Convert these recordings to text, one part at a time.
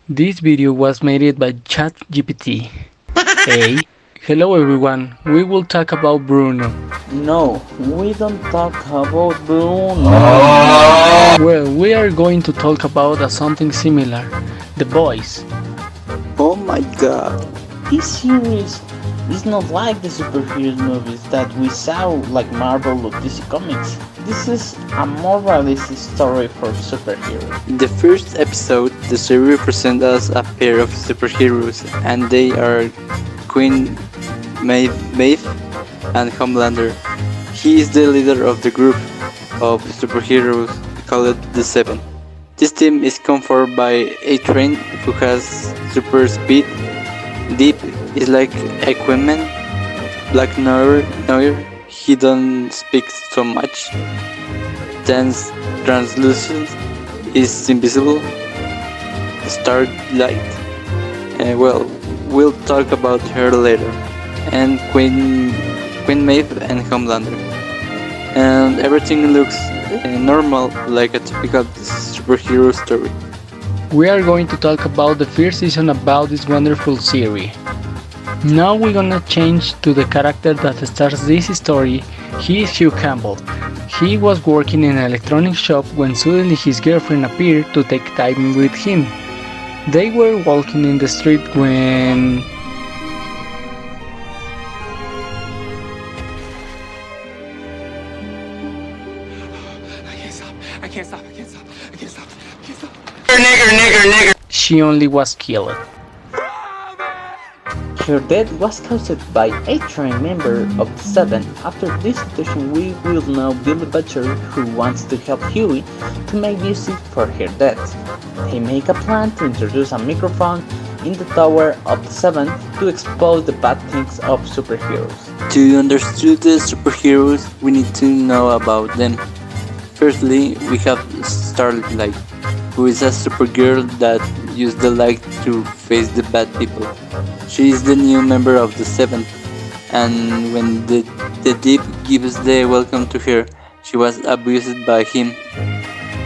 This video was made by ChatGPT. Hey, hello everyone, we will talk about Bruno. No, we don't talk about Bruno. Well, we are going to talk about something similar, The Boys. Oh my god. This series is not like the superhero movies that we saw like Marvel or DC Comics. This is a more realistic story for superheroes. In the first episode, the series presents us a pair of superheroes, and they are Queen Maeve and Homelander. He is the leader of the group of superheroes called the Seven. This team is conformed by A-Train, who has super speed. Deep is like Aquaman. Black Noir, he don't speak so much. Tense Translucent is invisible. Starlight, we'll talk about her later. And Queen Maeve and Homelander. And everything looks normal, like a typical superhero story. We are going to talk about the first season about this wonderful series. Now we're gonna change to the character that starts this story. He is Hugh Campbell. He was working in an electronics shop when suddenly his girlfriend appeared to take time with him. They were walking in the street when... I can't stop. she only was killed. Her death was caused by a train member of the Seven. After this situation, we will know Billy Butcher, who wants to help Huey to make music for her death. They make a plan to introduce a microphone in the tower of the Seven to expose the bad things of superheroes. To understand the superheroes, we need to know about them. Firstly, we have Starlight, who is a supergirl that uses the light to face the bad people. She is the new member of the Seven, and when the Deep gives the welcome to her, she was abused by him.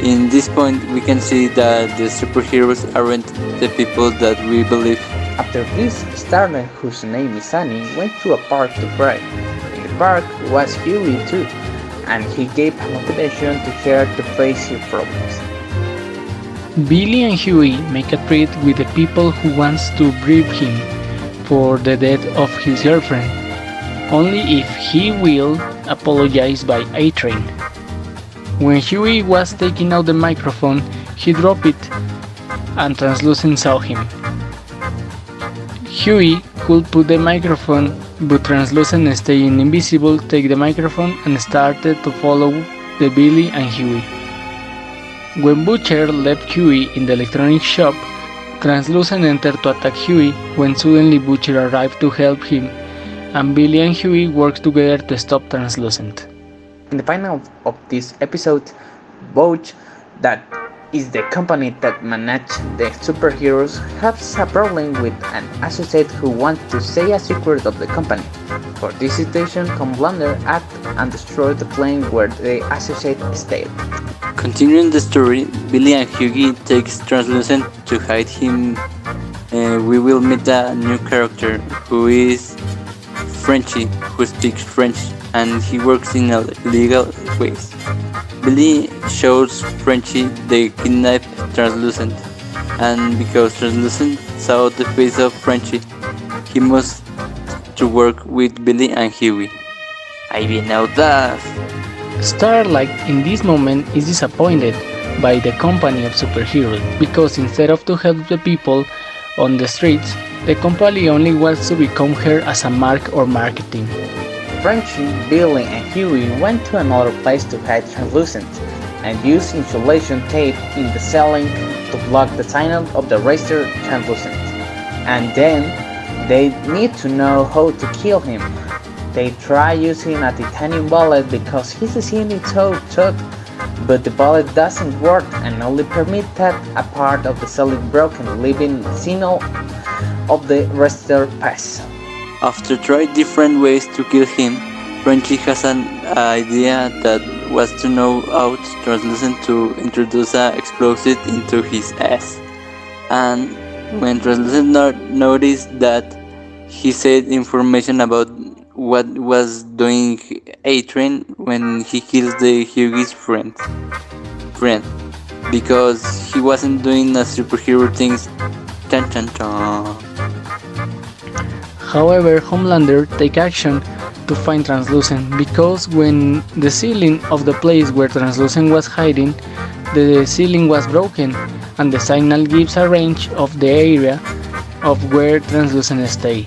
In this point, we can see that the superheroes aren't the people that we believe. After this, Starlight, whose name is Annie, went to a park to pray. In the park was Huey too, and he gave a motivation to her to face her problems. Billy and Huey make a treaty with the people who wants to bribe him for the death of his girlfriend, only if he will apologize by A-Train. When Huey was taking out the microphone, he dropped it, and Translucent saw him. Huey could put the microphone, but Translucent, staying invisible, take the microphone and started to follow the Billy and Huey. When Butcher left Huey in the electronics shop, Translucent entered to attack Huey when suddenly Butcher arrived to help him, and Billy and Huey worked together to stop Translucent. In the final of this episode, Butch, that is the company that manages the superheroes, has a problem with an associate who wants to say a secret of the company. For this situation, Homelander acts and destroys the plane where the associate stayed. Continuing the story, Billy and Hughie takes Translucent to hide him. We will meet a new character who is Frenchie, who speaks French, and he works in illegal ways. Billy shows Frenchie the kidnapped Translucent, and because Translucent saw the face of Frenchie, he must to work with Billy and Huey. I bien audaz! Starlight in this moment is disappointed by the company of superheroes because instead of to help the people on the streets, the company only wants to become her as a mark or marketing. Frenchie, Billy, and Huey went to another place to hide Translucent and used insulation tape in the ceiling to block the signal of the racer Translucent. And then they need to know how to kill him. They try using a titanium bullet because his skin is so tough, but the bullet doesn't work and only permitted a part of the ceiling broken, leaving signal of the racer pass. After trying different ways to kill him, Frenchie has an idea that was to know how Translucent to introduce an explosive into his ass. And When Translucent noticed that, he said information about what was doing A-Train when he kills the Hughie's friend, because he wasn't doing a superhero things. Chan chan chan. However, Homelander take action to find Translucent because when the ceiling of the place where Translucent was hiding, the ceiling was broken and the signal gives a range of the area of where Translucent stay.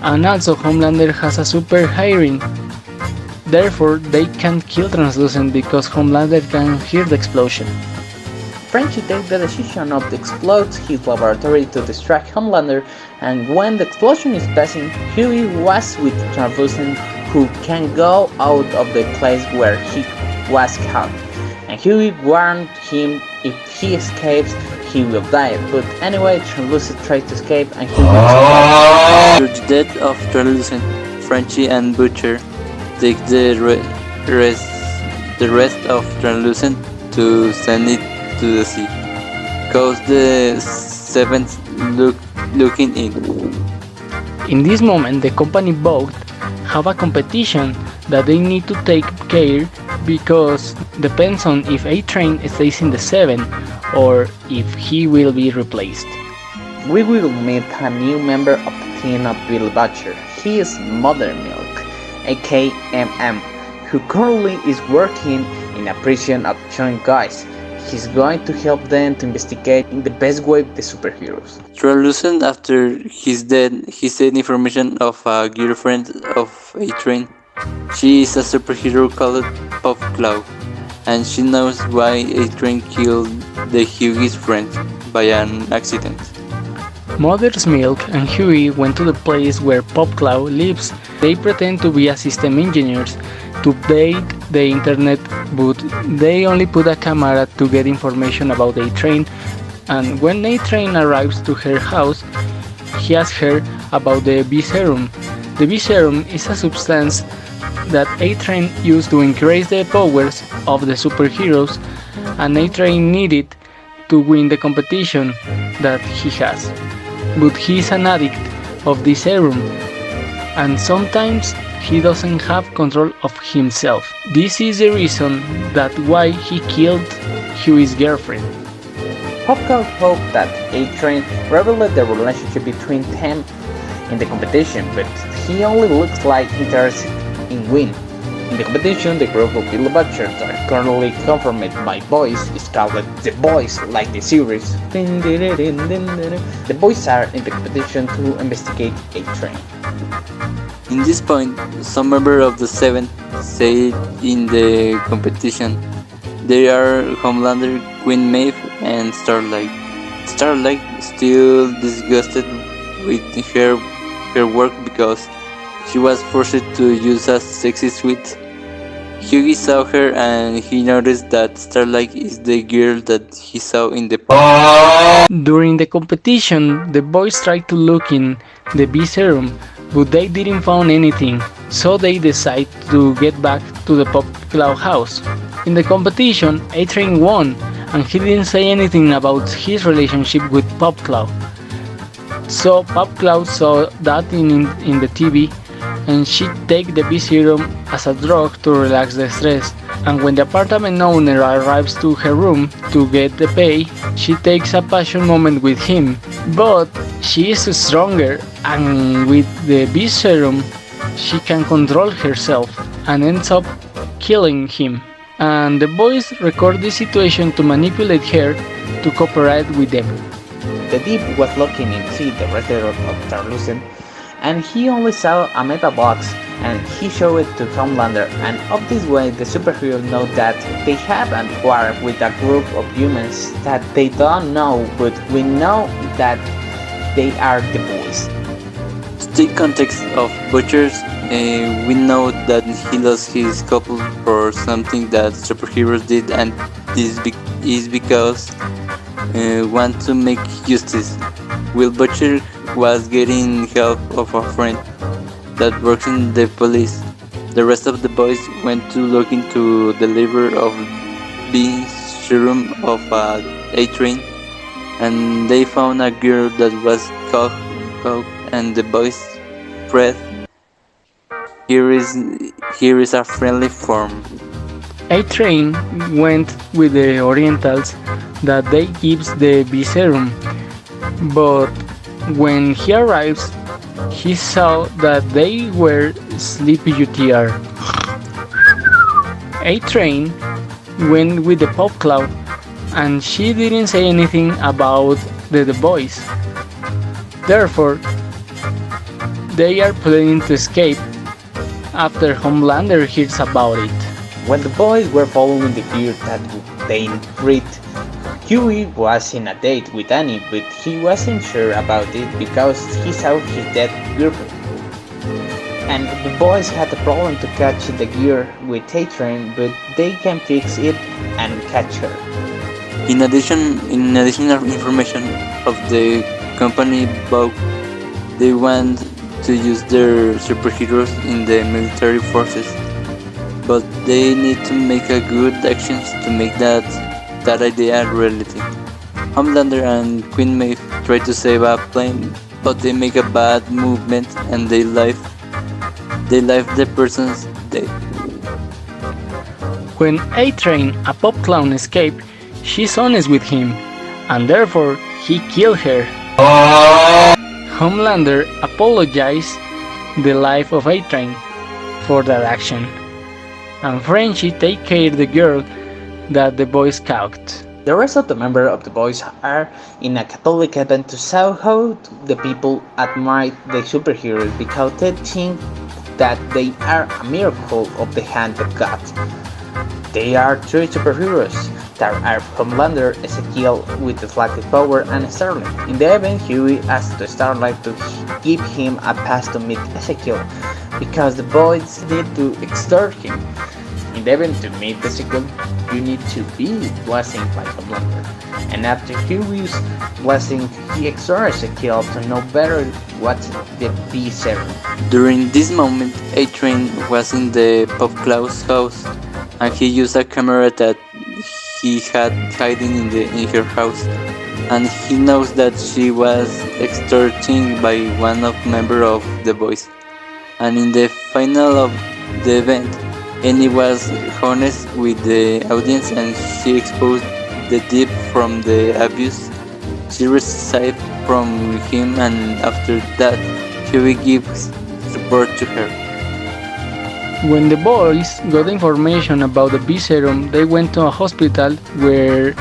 And also Homelander has a super hearing. Therefore, they can't kill Translucent because Homelander can hear the explosion. Frenchie takes the decision of explode his laboratory to distract Homelander, and when the explosion is passing, Hughie was with Translucent, who can go out of the place where he was caught. And Hughie warned him if he escapes, he will die. But anyway, Translucent tries to escape and Hughie survives. After the death of Translucent, Frenchie and Butcher take the rest of Translucent to send it to the sea, cause the seventh looking in. In this moment, the company both have a competition that they need to take care because depends on if A-Train stays in the 7 or if he will be replaced. We will meet a new member of the team of Bill Butcher. He is Mother Milk, aka MM, who currently is working in a prison of young guys. He's going to help them to investigate in the best way the superheroes. Translucent, after his death, he said information of a girlfriend of A-Train. She is a superhero called Pop Cloud, and she knows why A-Train killed the Hughie's friend by an accident. Mother's Milk and Hughie went to the place where Pop Cloud lives. They pretend to be a system engineers to update the internet, but they only put a camera to get information about A-Train, and when A-Train arrives to her house, he asks her about the B-Serum. The B-Serum is a substance that A-Train used to increase the powers of the superheroes, and A-Train needed to win the competition that he has. But he is an addict of this serum, and sometimes he doesn't have control of himself. This is the reason that why he killed Hughie's girlfriend. Popcorn hoped that A-Train revealed the relationship between them in the competition, but he only looks like interested in win. In the competition, the group of Bill Butchers that are currently confirmed by boys is called the Boys, like the series. The boys are in the competition to investigate A-Train. In this point, some member of the Seven say in the competition. They are Homelander, Queen Maeve, and Starlight. Starlight still disgusted with her work because she was forced to use a sexy suit. Hughie saw her and he noticed that Starlight is the girl that he saw in the park. During the competition, the boys tried to look in the B-Serum, but they didn't find anything, so they decide to get back to the Pop Cloud house. In the competition, A-Train won, and he didn't say anything about his relationship with Pop Cloud. So Pop Cloud saw that in the TV, and she take the B-Serum as a drug to relax the stress. And when the apartment owner arrives to her room to get the pay, she takes a passion moment with him. But she is stronger, and with the B-Serum, she can control herself and ends up killing him. And the boys record this situation to manipulate her to cooperate with them. The Deep was looking into the rest of Translucent, and he only saw a metal box, and he showed it to Homelander, and of this way the superheroes know that they have a war with a group of humans that they don't know, but we know that they are the boys. Still context of Butchers, we know that he lost his couple for something that superheroes did, and this is because want to make justice. Will Butcher was getting help of a friend that works in the police. The rest of the boys went to look into the liver of B serum of A-Train, and they found a girl that was caught, and the boys spread. Here is a friendly form. A-Train went with the Orientals that they gives the bee serum, but when he arrives, he saw that they were sleepy UTR. A-Train went with the Pop Cloud, and she didn't say anything about the boys. Therefore, they are planning to escape after Homelander hears about it. When the boys were following the gear that they read, Huey was in a date with Annie, but he wasn't sure about it because he saw his dead girlfriend. And the boys had a problem to catch the gear with A-Train, but they can fix it and catch her. In additional information of the company book, they want to use their superheroes in the military forces, but they need to make a good actions to make that idea reality. Homelander and Queen Maeve try to save a plane, but they make a bad movement and they leave the person's dead. When A-Train, a pop clown, escaped, she's honest with him, and therefore he killed her. Homelander apologized the life of A-Train for that action, and Frenchie take care of the girl that the boys caught. The rest of the members of the boys are in a Catholic event to show how the people admire the superheroes because they think that they are a miracle of the hand of God. They are three superheroes that are Homelander, Esquivel with deflected power, and Starlight. In the event, Huey asked Starlight to give him a pass to meet Esquivel because the boys need to extort him. In the event to meet Esquivel, you need to be blessed by Homelander. And after Huey's blessing, he extorts Esquivel to know better what's the bee serum. During this moment, A-Train was in the Pop Cloud's house, and he used a camera that he had hiding in her house, and he knows that she was extorted by one of member of the boys. And in the final of the event, Annie was honest with the audience and she exposed the deep from the abuse she received from him, and after that, Huey gives support to her. When the boys got information about the bee serum, they went to a hospital where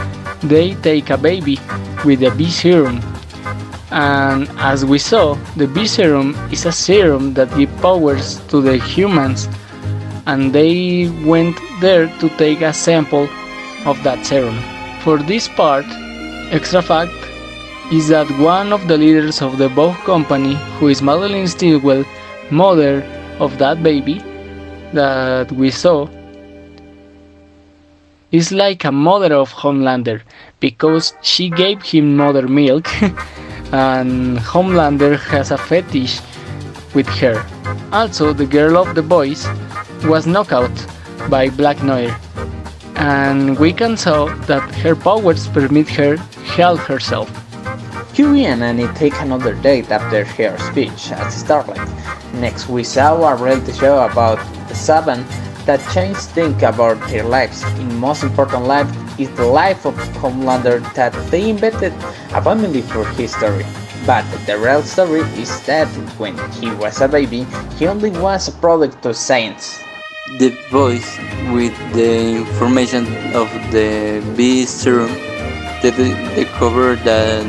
they take a baby with the bee serum. And as we saw, the bee serum is a serum that gives powers to the humans, and they went there to take a sample of that serum. For this part, extra fact is that one of the leaders of the Vogue company, who is Madeline Stilwell, mother of that baby that we saw, is like a mother of Homelander because she gave him mother milk and Homelander has a fetish with her. Also, the girl of the boys was knocked out by Black Noir, and we can saw that her powers permit her heal herself. Huey and Annie take another date after her speech at Starlight. Next, we saw a reality show about the seven that changed things about their lives. In most important life is the life of Homelander, that they invented a family for his story. But the real story is that when he was a baby, he only was a product of science. The boys, with the information of the bee serum, they discover that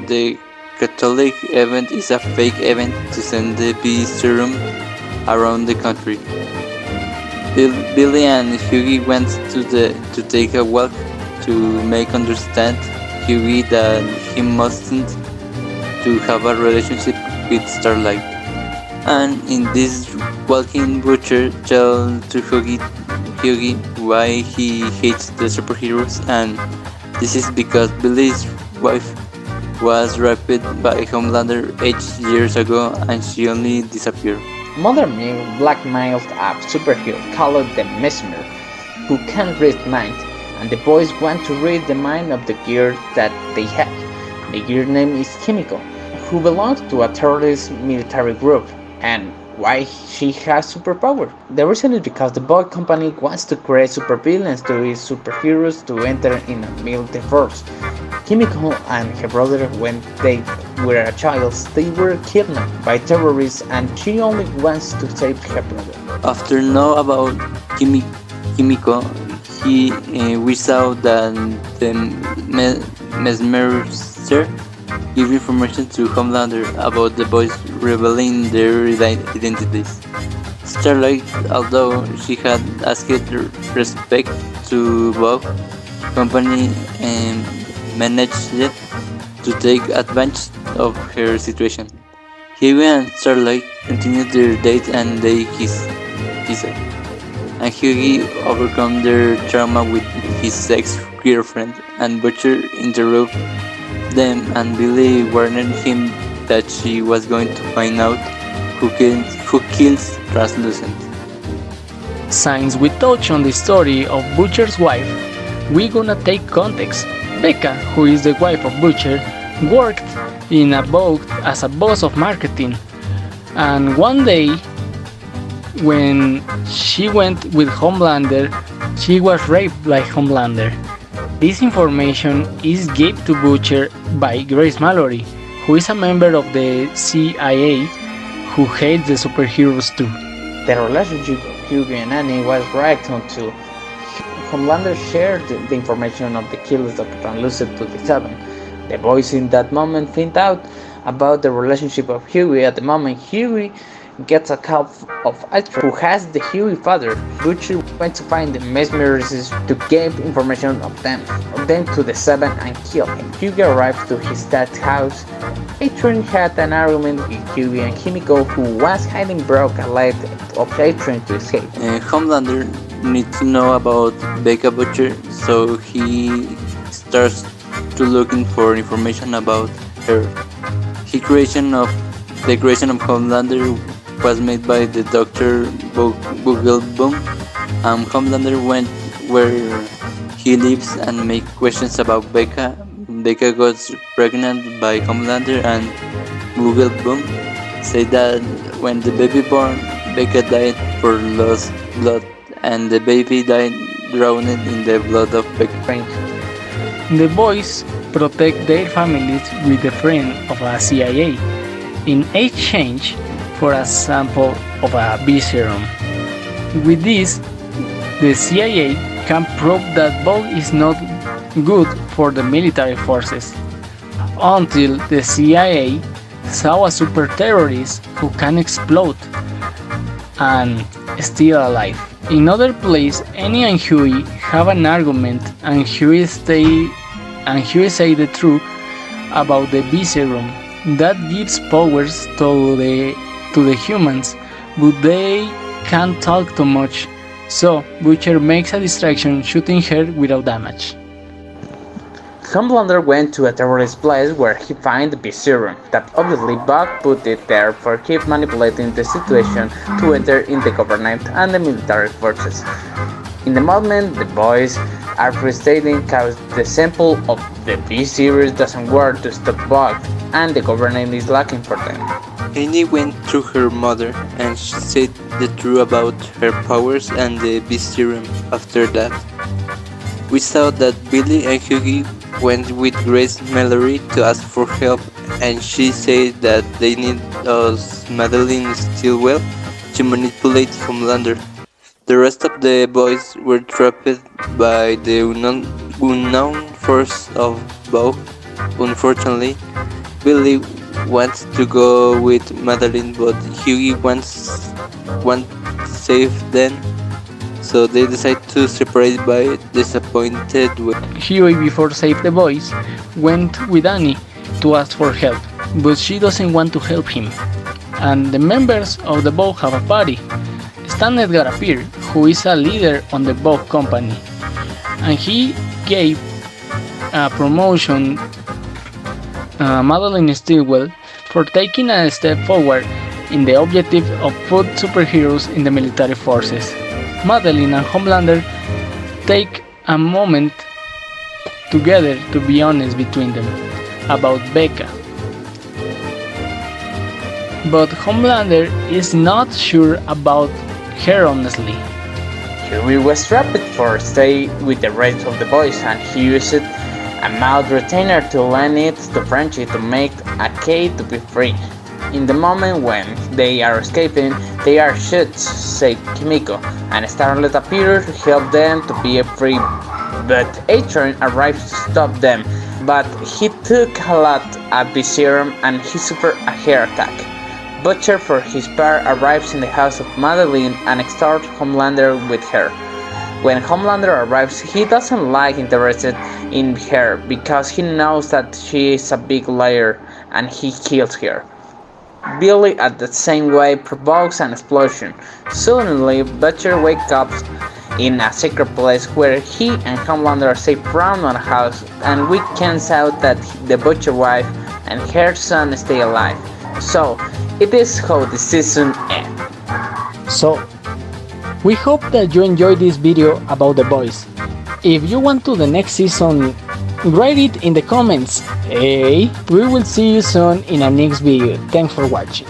the Catholic event is a fake event to send the bee serum around the country. Billy and Hughie went to take a walk to make understand Hughie that he mustn't to have a relationship with Starlight. And in this walking, Butcher tells to Hughie why he hates the superheroes, and this is because Billy's wife was raped by Homelander 8 years ago and she only disappeared. Mother Milk blackmailed a superhero called the Messenger, who can read minds, and the boys want to read the mind of the girl that they have. The girl name is Kimiko, who belongs to a terrorist military group, and why she has superpower. The reason is because the boy company wants to create supervillains to use superheroes to enter in a military force. Kimiko and her brother, when they were a child, they were kidnapped by terrorists, and she only wants to save her brother. After know about Kimiko, we saw that the mesmerizer give information to Homelander about the boys revealing their identities. Starlight, although she had asked respect to both company and managed to take advantage of her situation. Huey and Starlight continued their date and they kissed. And Huey overcome their trauma with his ex-girlfriend, and Butcher interrupted them, and Billy warned him that she was going to find out who kills Translucent. Since we touch on the story of Butcher's wife, we gonna take context. Becca, who is the wife of Butcher, worked in a boat as a boss of marketing, and one day when she went with Homelander, she was raped by Homelander. This information is given to Butcher by Grace Mallory, who is a member of the CIA who hates the superheroes too. The relationship of Hughie and Annie was right until Homelander shared the information of the killers of Translucent to the Seven. The boys in that moment find out about the relationship of Hughie. At the moment, Hughie gets a call of Ultra, who has the Hughie father. Butcher went to find the mesmerizers to give information of them to the Seven and kill him. Hughie arrived to his dad's house. Adrian had an argument with Hughie, and Kimiko, who was hiding, broke a leg of Adrian to escape. Homelander needs to know about Becca Butcher, so he starts to looking for information about her. The creation of Homelander was made by the Dr. Bugelboom, and Homelander went where he lives and make questions about Becca. Becca got pregnant by Homelander, and Bugelboom said that when the baby born, Becca died for lost blood, and the baby died drowned in the blood of Becca. The boys protect their families with a friend of a CIA in exchange for a sample of a B serum. With this, the CIA can prove that Vogue is not good for the military forces, until the CIA saw a super terrorist who can explode and still alive. In other place, Annie and Huey have an argument, and Huey say the truth about the B serum that gives powers to the humans, but they can't talk too much, so Butcher makes a distraction, shooting her without damage. Homelander went to a terrorist place where he found the B serum that obviously Buck put it there for keep manipulating the situation to enter in the government and the military forces. In the moment, the boys are frustrated because the sample of the B series doesn't work to stop Buck, and the government is looking for them. Annie went to her mother, and she said the truth about her powers and the Beast Serum. After that, we saw that Billy and Hughie went with Grace Mallory to ask for help, and she said that they need us Madeline Stilwell to manipulate Homelander. The rest of the boys were trapped by the unknown force of Vogue. Unfortunately, Billy wants to go with Madeline, but Hughie wants to save them, so they decide to separate by disappointed way. Huey, before save the boys, went with Annie to ask for help, but she doesn't want to help him, and the members of the Vogue have a party. Stan Edgar appeared, who is a leader on the Vogue company, and he gave a promotion Madeline Stilwell for taking a step forward in the objective of put superheroes in the military forces. Madeline and Homelander take a moment together to be honest between them. about Becca. But Homelander is not sure about her honestly. Huey was trapped for stay with the rest of the boys, and he used a mouth retainer to lend it to Frenchie to make a key to be free. In the moment when they are escaping, they are shot, said Kimiko, and Starlet appears to help them to be free, but Atron arrives to stop them, but he took a lot of the serum and he suffered a hair attack. Butcher, for his part, arrives in the house of Madeline and extorts Homelander with her. When Homelander arrives, he doesn't like interested in her because he knows that she is a big liar and he kills her. Billy at the same way provokes an explosion. Suddenly, Butcher wakes up in a secret place where he and Homelander are safe from our house, and we can out that the Butcher wife and her son stay alive. So, it is how the season ends. So, we hope that you enjoyed this video about the boys. If you want to the next season, write it in the comments. Hey, we will see you soon in our next video. Thanks for watching.